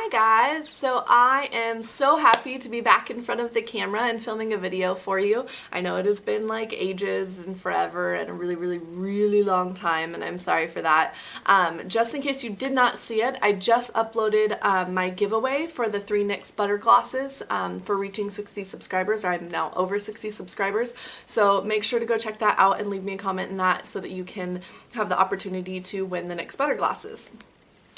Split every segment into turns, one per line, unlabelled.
Hi guys! So I am so happy to be back in front of the camera and filming a video for you. I know it has been like ages and forever and a really long time, and I'm sorry for that. Just in case you did not see it, I just uploaded my giveaway for the 3 NYX Butter Glosses for reaching 60 subscribers, or I'm now over 60 subscribers. So make sure to go check that out and leave me a comment in that so that you can have the opportunity to win the NYX Butter Glosses.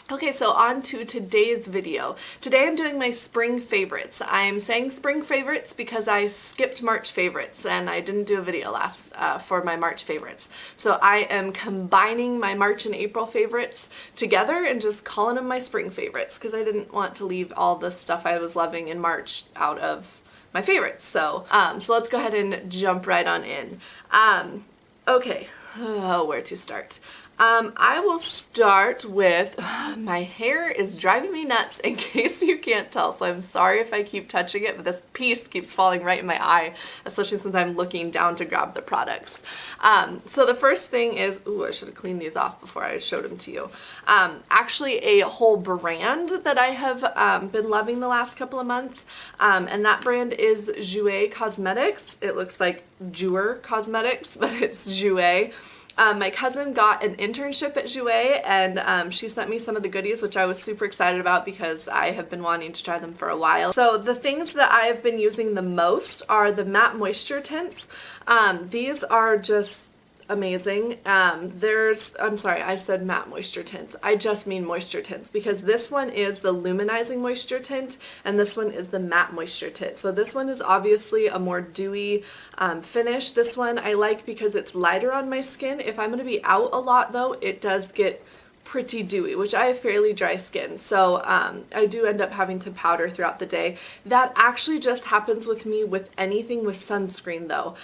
Okay, so on to today's video. Today I'm doing my spring favorites. I'm saying spring favorites because I skipped March favorites and I didn't do a video last for my March favorites. So I am combining my March and April favorites together and just calling them my spring favorites because I didn't want to leave all the stuff I was loving in March out of my favorites. So let's go ahead and jump right on in. Okay, where to start? I will start with, my hair is driving me nuts in case you can't tell, so I'm sorry if I keep touching it, but this piece keeps falling right in my eye, especially since I'm looking down to grab the products. So the first thing is, ooh, I should have cleaned these off before I showed them to you. Actually a whole brand that I have been loving the last couple of months, and that brand is Jouer Cosmetics. It looks like Jouer Cosmetics, but it's Jouer. My cousin got an internship at Jouer and she sent me some of the goodies, which I was super excited about because I have been wanting to try them for a while. So the things that I have been using the most are the matte moisture tints. These are just amazing. I'm sorry, I said matte moisture tints. I just mean moisture tints because this one is the luminizing moisture tint and this one is the matte moisture tint. So this one is obviously a more dewy finish. This one I like because it's lighter on my skin. If I'm going to be out a lot though, it does get pretty dewy, which I have fairly dry skin, so I do end up having to powder throughout the day. That actually just happens with me with anything with sunscreen though.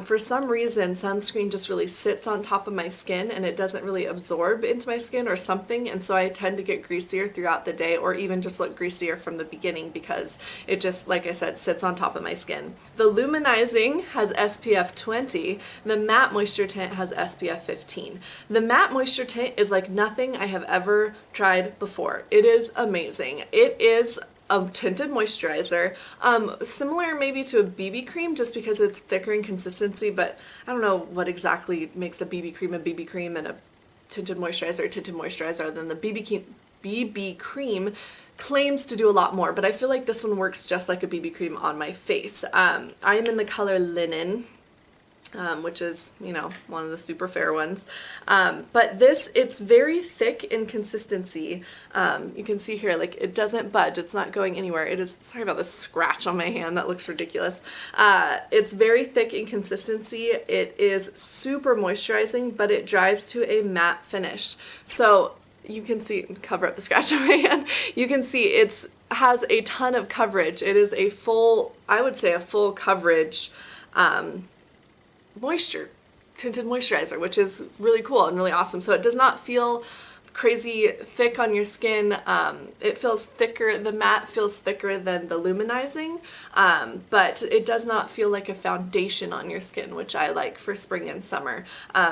For some reason sunscreen just really sits on top of my skin and it doesn't really absorb into my skin or something, and so I tend to get greasier throughout the day or even just look greasier from the beginning because it just, like I said, sits on top of my skin. The luminizing has SPF 20, the matte moisture tint has SPF 15. The matte moisture tint is like nothing I have ever tried before. It is amazing. It is a tinted moisturizer, similar maybe to a BB cream just because it's thicker in consistency, but I don't know what exactly makes a BB cream and a tinted moisturizer other than the BB cream claims to do a lot more, but I feel like this one works just like a BB cream on my face. I am in the color Linen, which is, you know, one of the super fair ones. But this, it's very thick in consistency. You can see here, like, it doesn't budge. It's not going anywhere. It is, sorry about this scratch on my hand. That looks ridiculous. It's very thick in consistency. It is super moisturizing, but it dries to a matte finish. So you can see, cover up the scratch on my hand. You can see it has a ton of coverage. It is a full, I would say a full coverage, tinted moisturizer, which is really cool and really awesome. So it does not feel crazy thick on your skin. It feels thicker, the matte feels thicker than the luminizing, but it does not feel like a foundation on your skin, which I like for spring and summer.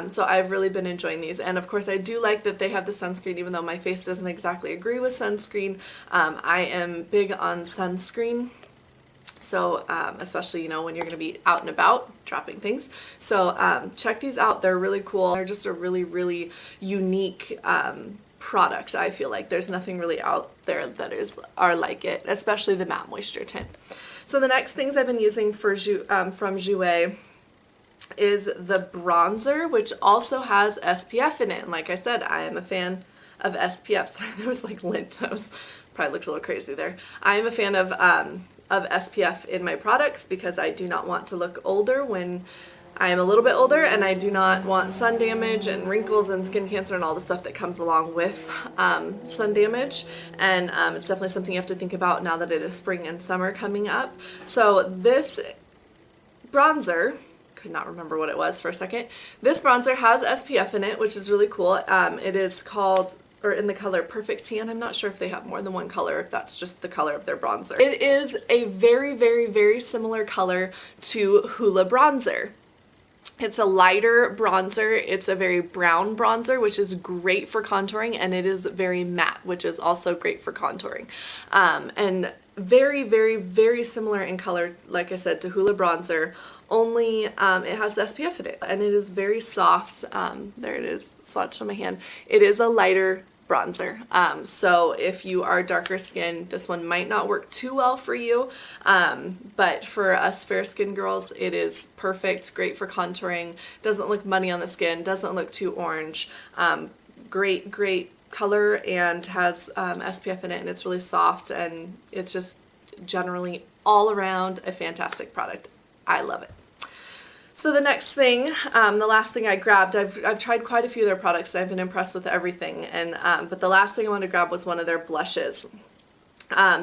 So I've really been enjoying these, and of course I do like that they have the sunscreen, even though my face doesn't exactly agree with sunscreen. I am big on sunscreen. So especially, you know, when you're going to be out and about dropping things. So check these out. They're really cool. They're just a really unique product. I feel like there's nothing really out there that are like it, especially the matte moisture tint. So the next things I've been using for from Jouer is the bronzer, which also has SPF in it. And like I said, I am a fan of SPF. Sorry, there was like lint. That was probably looked a little crazy there. I am a fan of SPF in my products because I do not want to look older when I am a little bit older, and I do not want sun damage and wrinkles and skin cancer and all the stuff that comes along with sun damage. And it's definitely something you have to think about now that it is spring and summer coming up. So this bronzer, could not remember what it was for a second. This bronzer has SPF in it, which is really cool. It is called, or in the color Perfect Tan. I'm not sure if they have more than one color, if that's just the color of their bronzer. It is a very similar color to Hoola bronzer. It's a lighter bronzer. It's a very brown bronzer, which is great for contouring, and it is very matte, which is also great for contouring. And very, very, very similar in color, like I said, to Hoola bronzer, only it has the SPF in it, and it is very soft. There it is, swatched on my hand. It is a lighter bronzer. So if you are darker skinned, this one might not work too well for you, but for us fair skinned girls, it is perfect, great for contouring, doesn't look muddy on the skin, doesn't look too orange, great color, and has SPF in it, and it's really soft, and it's just generally all around a fantastic product. I love it. So the next thing, the last thing I grabbed, I've tried quite a few of their products, and I've been impressed with everything, and but the last thing I wanted to grab was one of their blushes.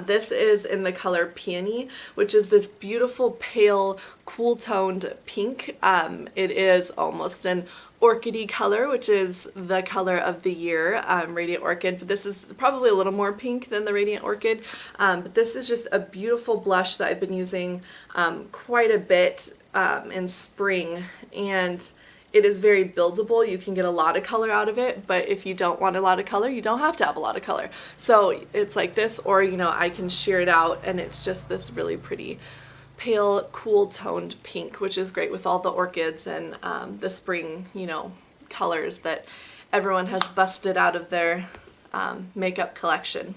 This is in the color Peony, which is this beautiful pale cool toned pink. It is almost an orchidy color, which is the color of the year, Radiant Orchid, but this is probably a little more pink than the Radiant Orchid, but this is just a beautiful blush that I've been using quite a bit in spring, and it is very buildable. You can get a lot of color out of it, but if you don't want a lot of color, you don't have to have a lot of color. So it's like this, or you know, I can sheer it out, and it's just this really pretty pale, cool toned pink, which is great with all the orchids and the spring, you know, colors that everyone has busted out of their makeup collection.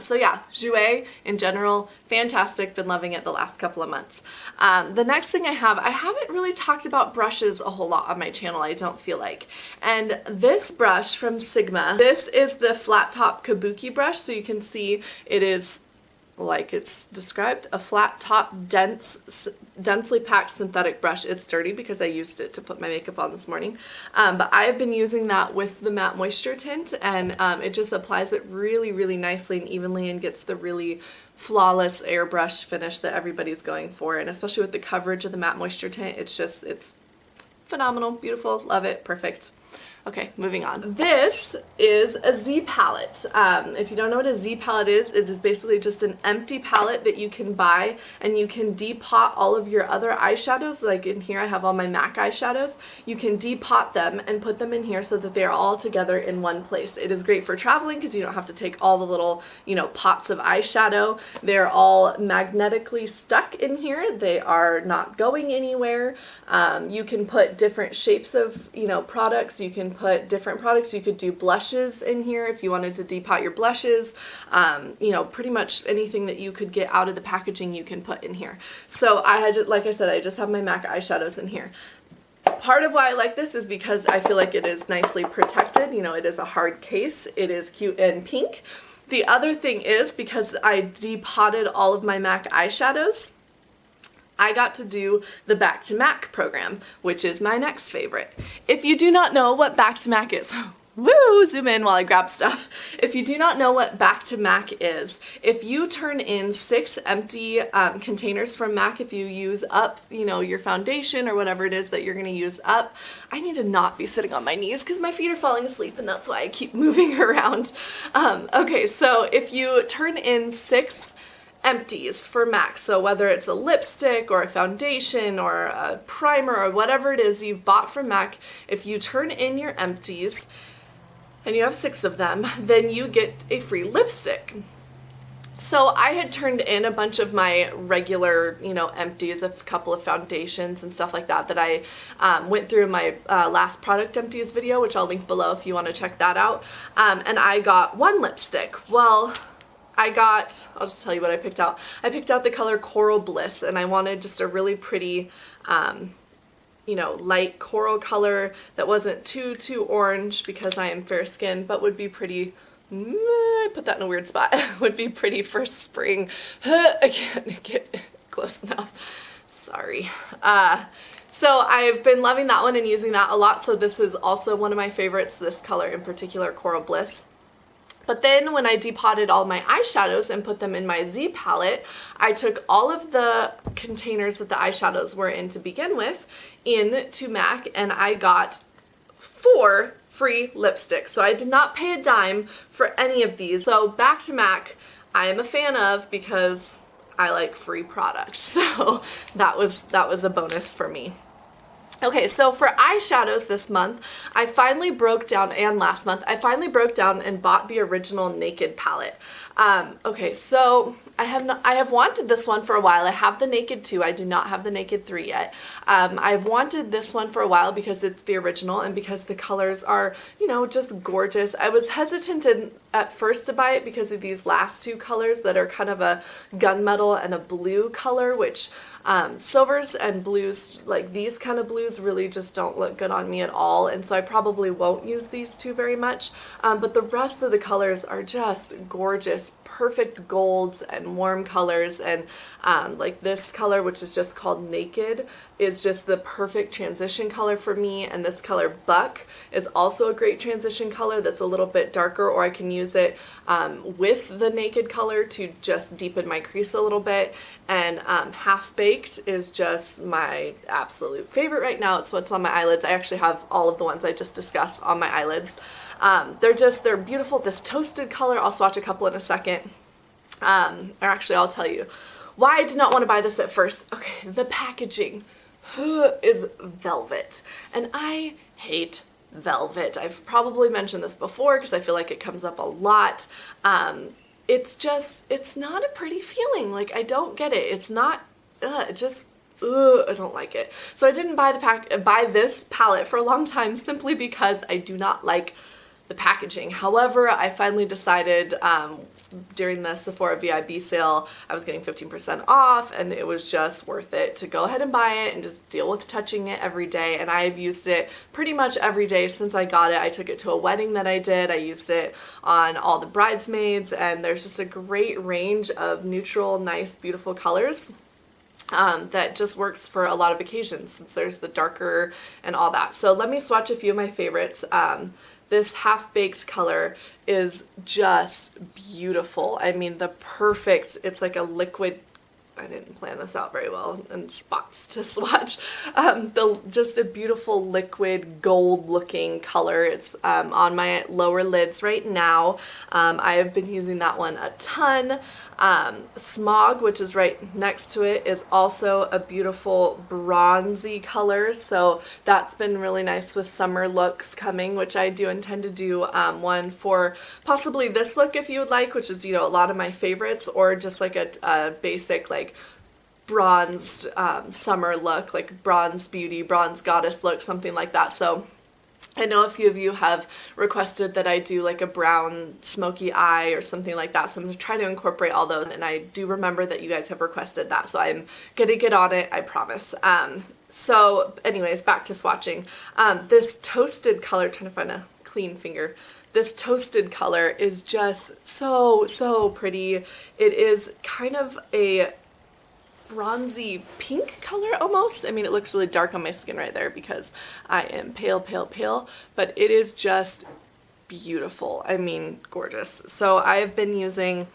So yeah, Jouer in general, fantastic, been loving it the last couple of months. The next thing I haven't really talked about brushes a whole lot on my channel, I don't feel like. And this brush from Sigma, this is the flat top kabuki brush, so you can see it is, like it's described, a flat top, densely packed synthetic brush. It's dirty because I used it to put my makeup on this morning, but I've been using that with the Matte Moisture tint, and it just applies it really, really nicely and evenly, and gets the really flawless airbrush finish that everybody's going for. And especially with the coverage of the Matte Moisture tint, it's phenomenal, beautiful, love it, perfect. Okay, moving on. This is a Z palette. If you don't know what a Z palette is, it is basically just an empty palette that you can buy, and you can depot all of your other eyeshadows. Like in here I have all my MAC eyeshadows. You can depot them and put them in here so that they're all together in one place. It is great for traveling because you don't have to take all the little, you know, pots of eyeshadow. They're all magnetically stuck in here. They are not going anywhere. You can put different shapes of, you know, products. You can put different products. You could do blushes in here if you wanted to depot your blushes. You know, pretty much anything that you could get out of the packaging you can put in here. So I had, like I said, I just have my MAC eyeshadows in here. Part of why I like this is because I feel like it is nicely protected. You know, it is a hard case. It is cute and pink. The other thing is, because I depotted all of my MAC eyeshadows, I got to do the Back to MAC program, which is my next favorite. If you do not know what Back to MAC is, woo, zoom in while I grab stuff. If you do not know what Back to MAC is, if you turn in 6 empty containers from MAC, if you use up, you know, your foundation or whatever it is that you're gonna use up, I need to not be sitting on my knees because my feet are falling asleep, and that's why I keep moving around. Okay, so if you turn in 6 empties for MAC, so whether it's a lipstick or a foundation or a primer or whatever it is you've bought from MAC, if you turn in your empties and you have 6 of them, then you get a free lipstick. So I had turned in a bunch of my regular, you know, empties, a couple of foundations and stuff like that that I went through in my last product empties video, which I'll link below if you want to check that out, and I got 1 lipstick. Well, I'll just tell you what I picked out. I picked out the color Coral Bliss, and I wanted just a really pretty, you know, light coral color that wasn't too orange because I am fair skinned, but would be pretty, I put that in a weird spot, would be pretty for spring. I can't get close enough. Sorry. So I've been loving that one and using that a lot, so this is also one of my favorites, this color in particular, Coral Bliss. But then when I depotted all my eyeshadows and put them in my Z palette, I took all of the containers that the eyeshadows were in to begin with into MAC, and I got 4 free lipsticks. So I did not pay a dime for any of these. So Back to MAC, I am a fan of because I like free products. So that was a bonus for me. Okay, so for eyeshadows this month, I finally broke down, and last month, I finally broke down and bought the original Naked palette. Okay, so I have wanted this one for a while. I have the Naked 2. I do not have the Naked 3 yet. I've wanted this one for a while because it's the original and because the colors are, you know, just gorgeous. I was hesitant at first to buy it because of these last two colors that are kind of a gunmetal and a blue color, which silvers and blues, like these kind of blues, really just don't look good on me at all, and so I probably won't use these two very much, but the rest of the colors are just gorgeous, perfect golds and warm colors, and like this color, which is just called Naked, is just the perfect transition color for me, and this color Buck is also a great transition color that's a little bit darker, or I can use it with the Naked color to just deepen my crease a little bit, and Half Baked is just my absolute favorite right now. It's what's on my eyelids. I actually have all of the ones I just discussed on my eyelids. They're beautiful. This Toasted color, I'll swatch a couple in a second. Or actually, I'll tell you why I did not want to buy this at first. Okay, the packaging is velvet, and I hate velvet. I've probably mentioned this before because I feel like it comes up a lot. It's not a pretty feeling. Like, I don't get it. It's not, I don't like it. So I didn't buy this palette for a long time simply because I do not like the packaging. However, I finally decided during the Sephora VIB sale, I was getting 15% off, and it was just worth it to go ahead and buy it and just deal with touching it every day. And I've used it pretty much every day since I got it. I took it to a wedding that I did. I used it on all the bridesmaids, and there's just a great range of neutral, nice, beautiful colors. That just works for a lot of occasions since there's the darker and all that. So let me swatch a few of my favorites. This Half Baked color is just beautiful. I mean, it's like a liquid, I didn't plan this out very well, and spots to swatch. Just a beautiful liquid gold looking color. It's on my lower lids right now. I have been using that one a ton. Smog, which is right next to it, is also a beautiful bronzy color, so that's been really nice with summer looks coming, which I do intend to do one for possibly this look if you would like, which is, you know, a lot of my favorites, or just like a basic like bronzed summer look, like bronze beauty, bronze goddess look, something like that. So I know a few of you have requested that I do like a brown smoky eye or something like that, so I'm going to try to incorporate all those, and I do remember that you guys have requested that, so I'm going to get on it, I promise. So anyways, back to swatching. This Toasted color, trying to find a clean finger. This Toasted color is just so pretty. It is kind of a bronzy pink color almost. I mean, it looks really dark on my skin right there because I am pale, but it is just beautiful. I mean, gorgeous. So I've been using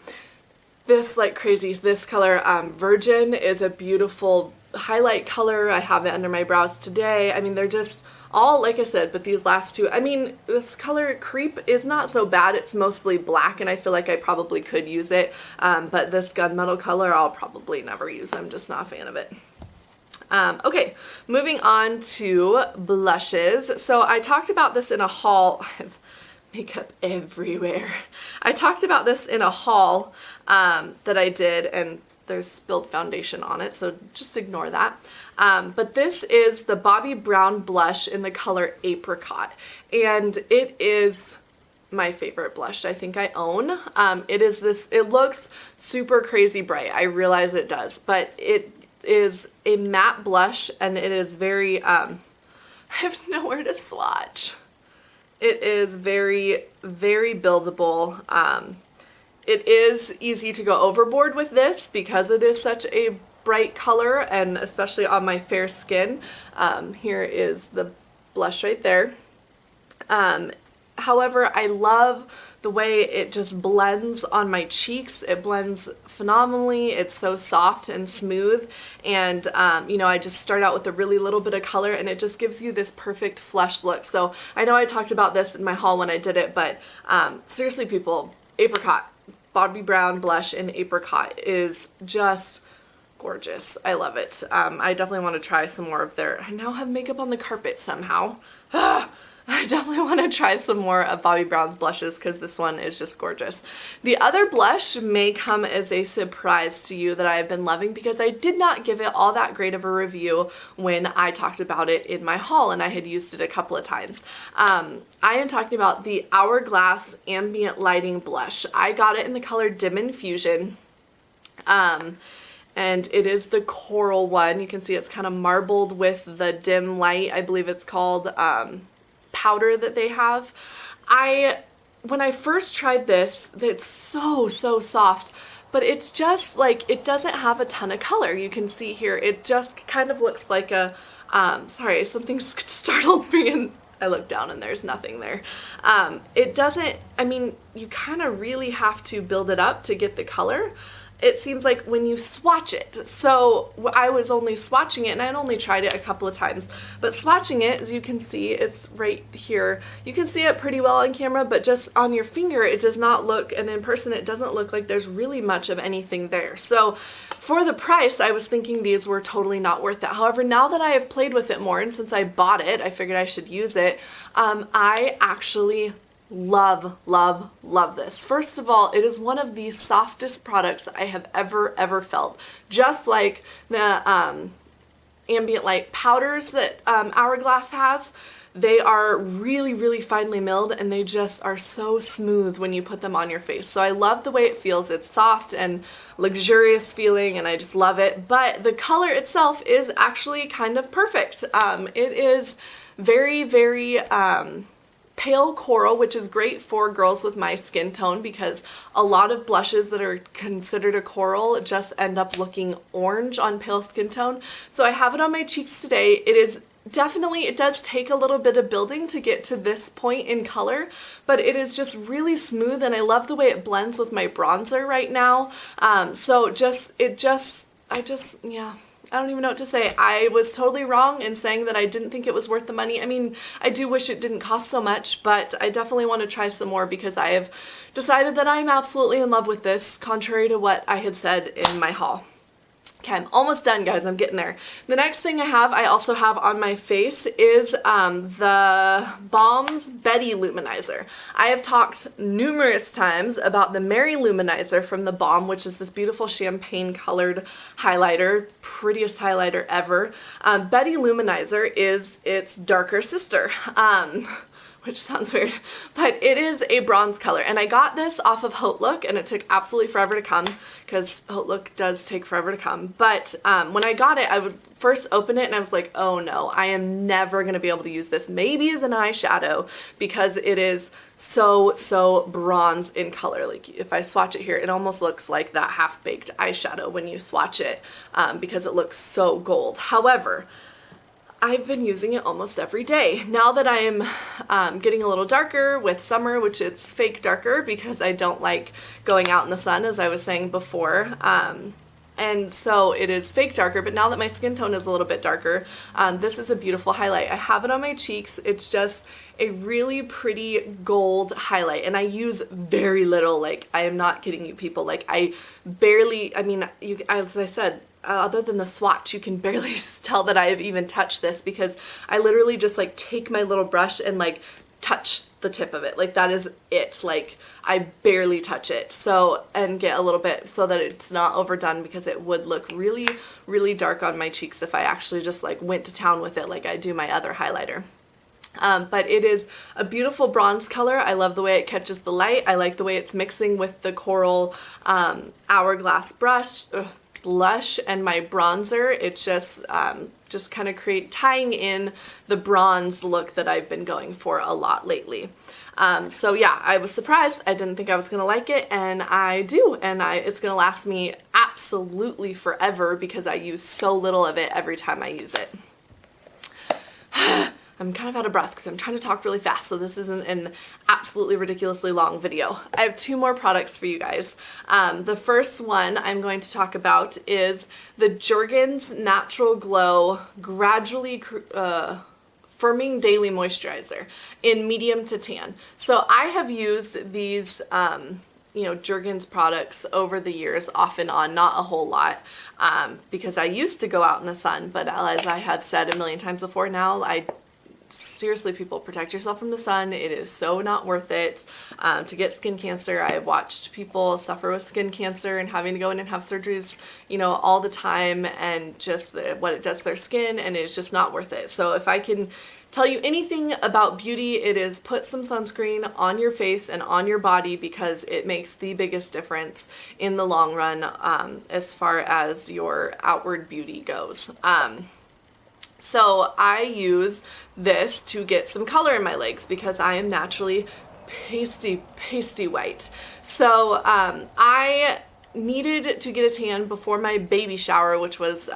this like crazy. This color, Virgin, is a beautiful highlight color. I have it under my brows today. I mean, they're just all, like I said, but these last two, I mean, this color Creep is not so bad. It's mostly black, and I feel like I probably could use it, but this Gunmetal color I'll probably never use. I'm just not a fan of it. Okay, moving on to blushes. So I talked about this in a haul. I have makeup everywhere. I talked about this in a haul that I did, and there's spilled foundation on it, so just ignore that. But this is the Bobbi Brown blush in the color Apricot, and it is my favorite blush I think I own. It looks super crazy bright. I realize it does, but it is a matte blush, and it is very, I have nowhere to swatch. It is very, very buildable. It is easy to go overboard with this because it is such a bright color, and especially on my fair skin. Here is the blush right there. However, I love the way it just blends on my cheeks. It blends phenomenally. It's so soft and smooth, and you know, I just start out with a really little bit of color, and it just gives you this perfect flush look. So I know I talked about this in my haul when I did it, but seriously people, Apricot, Bobbi Brown blush in Apricot is just gorgeous. I love it. I definitely want to try some more of their, I now have makeup on the carpet somehow. I definitely want to try some more of Bobbi Brown's blushes because this one is just gorgeous. The other blush may come as a surprise to you that I have been loving because I did not give it all that great of a review when I talked about it in my haul and I had used it a couple of times. I am talking about the Hourglass Ambient Lighting Blush. I got it in the color Dim Infusion. And it is the coral one. You can see it's kind of marbled with the dim light, I believe it's called, powder that they have. When I first tried this, it's so soft, but it's just like, it doesn't have a ton of color. You can see here, it just kind of looks like a, sorry, something startled me and I looked down and there's nothing there. It doesn't, I mean, you kind of really have to build it up to get the color. It seems like when you swatch it. So I was only swatching it and I'd only tried it a couple of times, but swatching it, as you can see, it's right here. You can see it pretty well on camera, but just on your finger it does not look, and in person it doesn't look like there's really much of anything there. So for the price, I was thinking these were totally not worth it. However, now that I have played with it more and since I bought it, I figured I should use it. I actually love this. First of all, it is one of the softest products I have ever felt. Just like the ambient light powders that Hourglass has, they are really finely milled and they just are so smooth when you put them on your face. So I love the way it feels. It's soft and luxurious feeling and I just love it. But the color itself is actually kind of perfect. It is very pale coral, which is great for girls with my skin tone because a lot of blushes that are considered a coral just end up looking orange on pale skin tone. So I have it on my cheeks today. It is definitely, it does take a little bit of building to get to this point in color, but it is just really smooth and I love the way it blends with my bronzer right now. Yeah. I don't even know what to say. I was totally wrong in saying that I didn't think it was worth the money. I mean, I do wish it didn't cost so much, but I definitely want to try some more because I have decided that I am absolutely in love with this, contrary to what I had said in my haul. Okay, I'm almost done, guys. I'm getting there. The next thing I also have on my face is the Balm's Betty Luminizer. I have talked numerous times about the Mary Luminizer from the Balm, which is this beautiful champagne colored highlighter, prettiest highlighter ever. Betty Luminizer is its darker sister. Which sounds weird, but it is a bronze color. And I got this off of Haute Look, and it took absolutely forever to come, because Haute Look does take forever to come. But when I got it, I would first open it, and I was like, oh no, I am never going to be able to use this, maybe as an eyeshadow, because it is so bronze in color. Like, if I swatch it here, it almost looks like that half-baked eyeshadow when you swatch it, because it looks so gold. However, I've been using it almost every day. Now that I am getting a little darker with summer, which it's fake darker because I don't like going out in the sun, as I was saying before, and so it is fake darker, but now that my skin tone is a little bit darker, this is a beautiful highlight. I have it on my cheeks. It's just a really pretty gold highlight, and I use very little. Like, I am not kidding you, people. Like, I barely, I mean, as I said, other than the swatch, you can barely tell that I have even touched this because I literally just like take my little brush and like touch the tip of it. Like, that is it. Like, I barely touch it. So, and get a little bit so that it's not overdone, because it would look really dark on my cheeks if I actually just like went to town with it like I do my other highlighter. But it is a beautiful bronze color. I love the way it catches the light. I like the way it's mixing with the coral Hourglass blush and my bronzer. It's just kind of tying in the bronze look that I've been going for a lot lately. So yeah, I was surprised. I didn't think I was gonna like it, and I do, and it's gonna last me absolutely forever because I use so little of it every time I use it. I'm kind of out of breath because I'm trying to talk really fast, so this isn't an absolutely ridiculously long video. I have two more products for you guys. The first one I'm going to talk about is the Jergens Natural Glow Gradually Firming Daily Moisturizer in medium to tan. So I have used these you know, Jergens products over the years, off and on, not a whole lot, because I used to go out in the sun, but as I have said a million times before now, seriously, people, protect yourself from the sun. It is so not worth it to get skin cancer. I have watched people suffer with skin cancer and having to go in and have surgeries, you know, all the time, and just what it does to their skin, and it's just not worth it. So if I can tell you anything about beauty, it is put some sunscreen on your face and on your body, because it makes the biggest difference in the long run as far as your outward beauty goes. So I use this to get some color in my legs because I am naturally pasty white. So I needed to get a tan before my baby shower, which was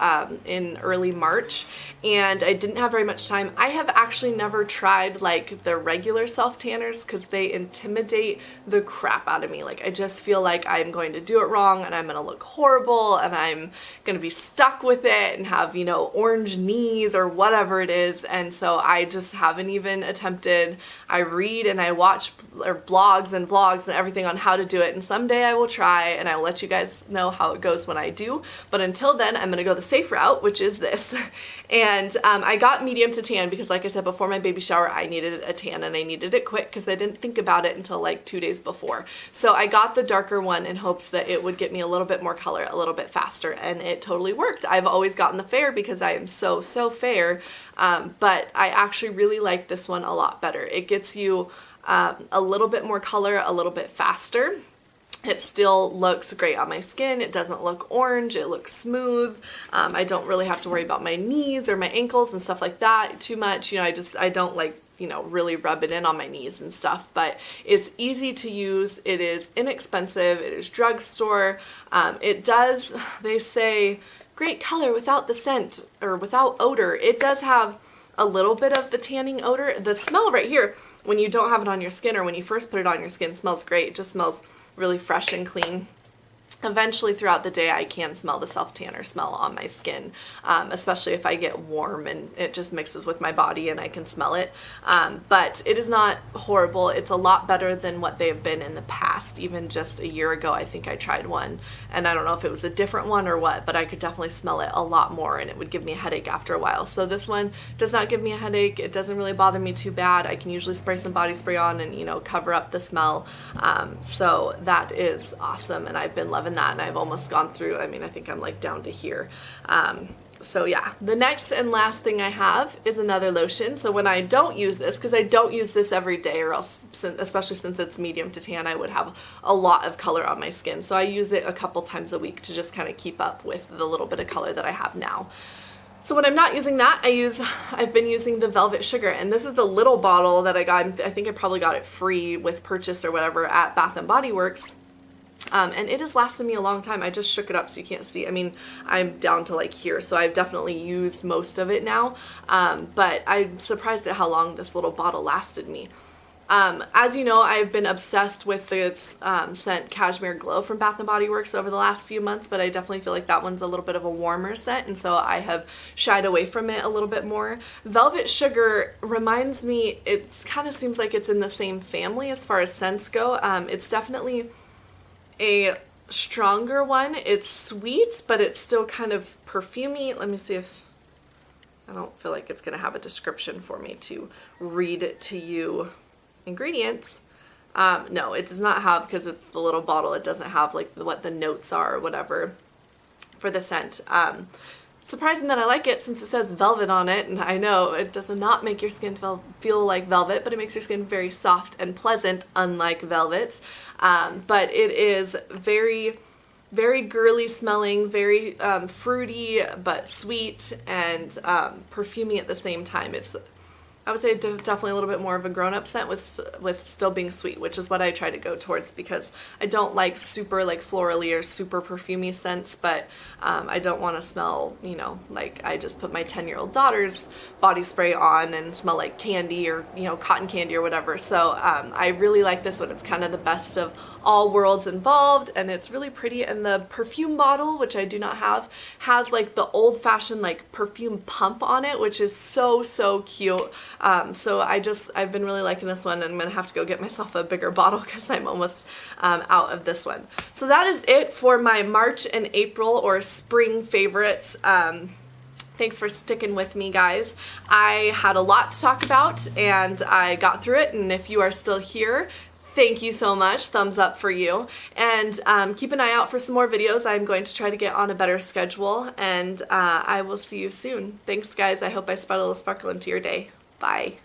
in early March, and I didn't have very much time. I have actually never tried like the regular self tanners because they intimidate the crap out of me. Like, I just feel like I'm going to do it wrong and I'm gonna look horrible and I'm gonna be stuck with it and have, you know, orange knees or whatever it is, and so I just haven't even attempted. I read and I watch blogs and everything on how to do it, and someday I will try and I will let you guys know how it goes when I do. But until then, I'm gonna go the safe route, which is this. And I got medium to tan because, like I said, before my baby shower I needed a tan, and I needed it quick because I didn't think about it until like 2 days before. So I got the darker one in hopes that it would get me a little bit more color a little bit faster, and it totally worked. I've always gotten the fair because I am so fair, but I actually really like this one a lot better. It gets you a little bit more color a little bit faster. It still looks great on my skin. It doesn't look orange. It looks smooth. I don't really have to worry about my knees or my ankles and stuff like that too much. You know, I don't like, you know, really rub it in on my knees and stuff, but it's easy to use. It is inexpensive. It is drugstore. It does, they say, great color without the scent or without odor. It does have a little bit of the tanning odor. The smell right here, when you don't have it on your skin or when you first put it on your skin, smells great. It just smells really fresh and clean. Eventually throughout the day I can smell the self-tanner smell on my skin, especially if I get warm and it just mixes with my body and I can smell it. But it is not horrible. It's a lot better than what they have been in the past. Even just a year ago I think I tried one, and I don't know if it was a different one or what, but I could definitely smell it a lot more and it would give me a headache after a while. So this one does not give me a headache. It doesn't really bother me too bad. I can usually spray some body spray on and, you know, cover up the smell. So that is awesome, and I've been loving that, and I've almost gone through, I mean, I think I'm like down to here. So yeah, the next and last thing I have is another lotion. So when I don't use this, because I don't use this every day, or else, especially since it's medium to tan, I would have a lot of color on my skin. So I use it a couple times a week to just kind of keep up with the little bit of color that I have now. So when I'm not using that, I've been using the Velvet Sugar, and this is the little bottle that I got. I think I probably got it free with purchase or whatever at Bath & Body Works. And it has lasted me a long time. I just shook it up so you can't see. I mean, I'm down to like here, so I've definitely used most of it now. But I'm surprised at how long this little bottle lasted me. As you know, I've been obsessed with the scent Cashmere Glow from Bath & Body Works over the last few months, but I definitely feel like that one's a little bit of a warmer scent, and so I have shied away from it a little bit more. Velvet Sugar reminds me, it kind of seems like it's in the same family as far as scents go. It's definitely a stronger one. It's sweet, but it's still kind of perfumey. Let me see if, I don't feel like it's going to have a description for me to read it to you. Ingredients. No, it does not have, because it's the little bottle, it doesn't have like what the notes are or whatever for the scent. Surprising that I like it since it says velvet on it, and I know it does not make your skin feel like velvet, but it makes your skin very soft and pleasant, unlike velvet. But it is very, very girly smelling, very fruity but sweet, and perfumey at the same time. It's, I would say, definitely a little bit more of a grown-up scent with still being sweet, which is what I try to go towards, because I don't like super like florally or super perfumey scents, but I don't want to smell, you know, like I just put my 10-year-old daughter's body spray on and smell like candy or, you know, cotton candy or whatever. So I really like this one. It's kind of the best of all worlds involved, and it's really pretty. And the perfume bottle, which I do not have, has like the old-fashioned like perfume pump on it, which is so cute. So I've been really liking this one, and I'm going to have to go get myself a bigger bottle because I'm almost out of this one. So that is it for my March and April or spring favorites. Thanks for sticking with me, guys. I had a lot to talk about, and I got through it, and if you are still here, thank you so much. Thumbs up for you. And keep an eye out for some more videos. I'm going to try to get on a better schedule, and I will see you soon. Thanks, guys. I hope I spread a little sparkle into your day. Bye.